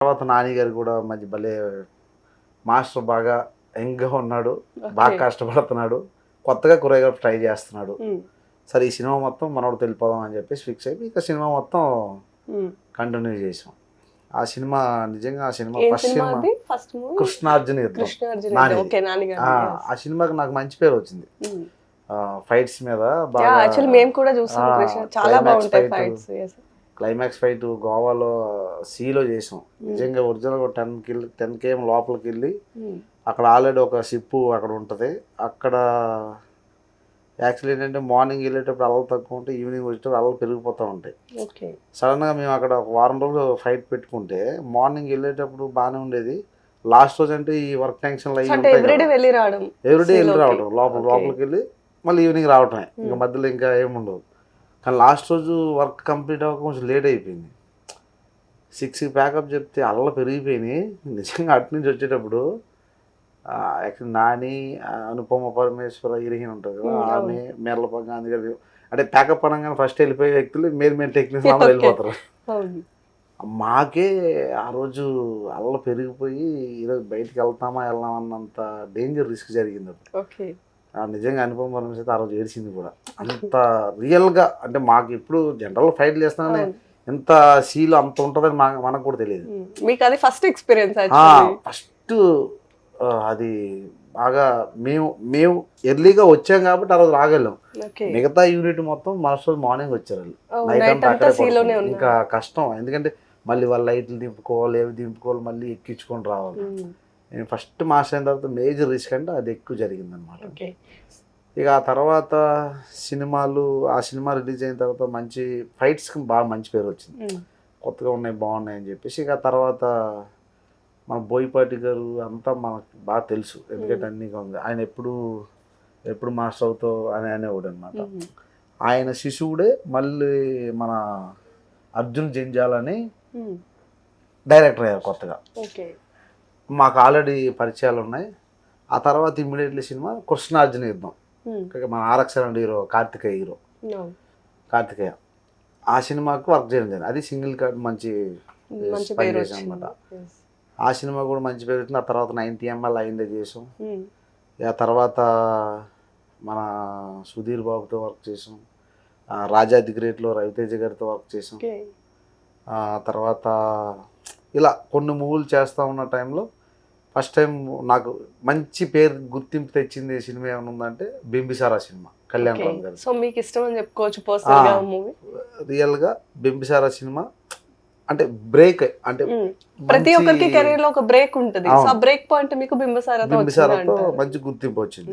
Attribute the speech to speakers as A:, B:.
A: తర్వాత నాని గారు కూడా మంచి భలే మాస్టర్, బాగా యంగ్గా ఉన్నాడు, బాగా కష్టపడుతున్నాడు, కొత్తగా కొరియోగ్రాఫ్ ట్రై చేస్తున్నాడు. సరే ఈ సినిమా మొత్తం మనోడు వెళ్ళిపోదాం అని చెప్పేసి ఫిక్స్ అయిపోయి ఇక సినిమా మొత్తం కంటిన్యూ చేసాం. ఆ సినిమా నిజంగా ఆ సినిమా ఫస్ట్ సినిమా కృష్ణార్జున యుద్ధం. ఆ సినిమాకి నాకు మంచి పేరు వచ్చింది ఫైట్స్ మీద.
B: మేము కూడా చూసాం, చాలా బాగుంటాయి ఫైట్స్.
A: క్లైమాక్స్ ఫైట్ గోవాలో సీలో చేసాం. నిజంగా ఒరిజినల్ 10 km లోపలికి వెళ్ళి అక్కడ ఆల్రెడీ ఒక షిప్ అక్కడ ఉంటుంది. అక్కడ యాక్చువల్లీ ఏంటంటే మార్నింగ్ వెళ్ళేటప్పుడు అలలు తక్కువ ఉంటాయి, ఈవినింగ్ వచ్చేటప్పుడు అలలు పెరిగిపోతూ ఉంటాయి. సడన్గా మేము అక్కడ ఒక వారం రోజులు ఫైట్ పెట్టుకుంటే మార్నింగ్ వెళ్ళేటప్పుడు బాగానే ఉండేది. లాస్ట్ రోజు అంటే ఈ వర్క్ టెన్షన్లు అయ్యి
B: ఎవ్రీడే వెళ్ళి రావడం,
A: లోపలికి వెళ్ళి మళ్ళీ ఈవినింగ్ రావటమే, ఇంకా మధ్యలో ఇంకా ఏముండదు. కానీ లాస్ట్ రోజు వర్క్ కంప్లీట్ అవ్వక కొంచెం లేట్ అయిపోయింది. 6కి ప్యాకప్ చెప్తే అల్ల పెరిగిపోయినాయి. నిజంగా అటు నుంచి వచ్చేటప్పుడు యాక్చువల్లీ నాని, అనుపమ పరమేశ్వర హీరోయిన్ ఉంటుంది కదా, ఆమె మేర్లప గాంధీ గారు అంటే ప్యాకప్ అనగానే ఫస్ట్ వెళ్ళిపోయే వ్యక్తులు మెయిన్ టెక్నీషియన్ అందరూ వెళ్ళిపోతారు. మాకే ఆ రోజు అల్ల పెరిగిపోయి ఈరోజు బయటికి వెళ్తామా వెళ్ళామన్నంత డేంజర్ రిస్క్ జరిగింది. నిజంగా అనుపమ పరమేశ్వర ఆ రోజు ఏడ్చింది కూడా. అంత రియల్గా అంటే మాకు ఇప్పుడు జనరల్ ఫైట్లు చేస్తున్నానే ఎంత సీలు అంత ఉంటుందని మనకు కూడా తెలియదు.
B: మీకు అది ఫస్ట్ ఎక్స్పీరియన్స్?
A: ఫస్ట్ అది బాగా మేము ఎర్లీగా వచ్చాం కాబట్టి ఆ రోజు రాగలం. మిగతా యూనిట్ మొత్తం మరుసటి మార్నింగ్ వచ్చారు వాళ్ళు. నైట్ అంతా ఇంకా కష్టం, ఎందుకంటే మళ్ళీ వాళ్ళ లైట్లు దింపుకోవాలి, ఏవి దింపుకోవాలి, మళ్ళీ ఎక్కించుకొని రావాలి. నేను ఫస్ట్ మాస్ అయిన తర్వాత మేజర్ రిస్క్ అంటే అది ఎక్కువ జరిగిందనమాట. ఇక ఆ తర్వాత సినిమాలు, ఆ సినిమా రిలీజ్ అయిన తర్వాత మంచి ఫైట్స్కి బాగా మంచి పేరు వచ్చింది, కొత్తగా ఉన్నాయి బాగున్నాయి అని చెప్పేసి. ఇక తర్వాత మన బోయపాటి గారు అంతా మనకు బాగా తెలుసు, ఎందుకంటే అన్నీ ఉంది. ఆయన ఎప్పుడు మాస్టర్ అవుతావు అని అనేవాడు అనమాట. ఆయన శిశువుడే మళ్ళీ మన అర్జున్ జంజాలని డైరెక్టర్ అయ్యారు కొత్తగా. మాకు ఆల్రెడీ పరిచయాలు ఉన్నాయి. ఆ తర్వాత ఇమ్మీడియట్లీ సినిమా కృష్ణార్జున యుద్ధం, మన ఆరక్షణ హీరో కార్తికేయ, ఆ సినిమాకు వర్క్ చేయడం జరిగింది. అది సింగిల్ కార్డ్ మంచి పని చేసాం అనమాట. ఆ సినిమా కూడా మంచి పేరు వచ్చింది. ఆ తర్వాత 90 ml అయిందే చేసాం. ఆ తర్వాత మన సుధీర్ బాబుతో వర్క్ చేసాం. రాజా ది గ్రేట్లో రవితేజ గారితో వర్క్ చేసాం. తర్వాత ఇలా కొన్ని మూవీలు చేస్తూ ఉన్న టైంలో ఫస్ట్ టైం నాకు మంచి పేరు గుర్తింపు తెచ్చింది సినిమా ఏమైనా ఉందంటే బింబిసారా సినిమా, కళ్యాణ్ రామ్ గారు.
B: సో మీకు ఇష్టం అని చెప్పుకోవచ్చు పర్సనల్గా మూవీ.
A: రియల్గా బింబిసారా సినిమా అంటే బ్రేక్, అంటే
B: ప్రతి ఒక్కరికి కెరీర్ లో ఒక బ్రేక్ ఉంటుంది. సో ఆ బ్రేక్ పాయింట్ మీకు బింబిసారాతో
A: మంచి గుర్తింపు వచ్చింది.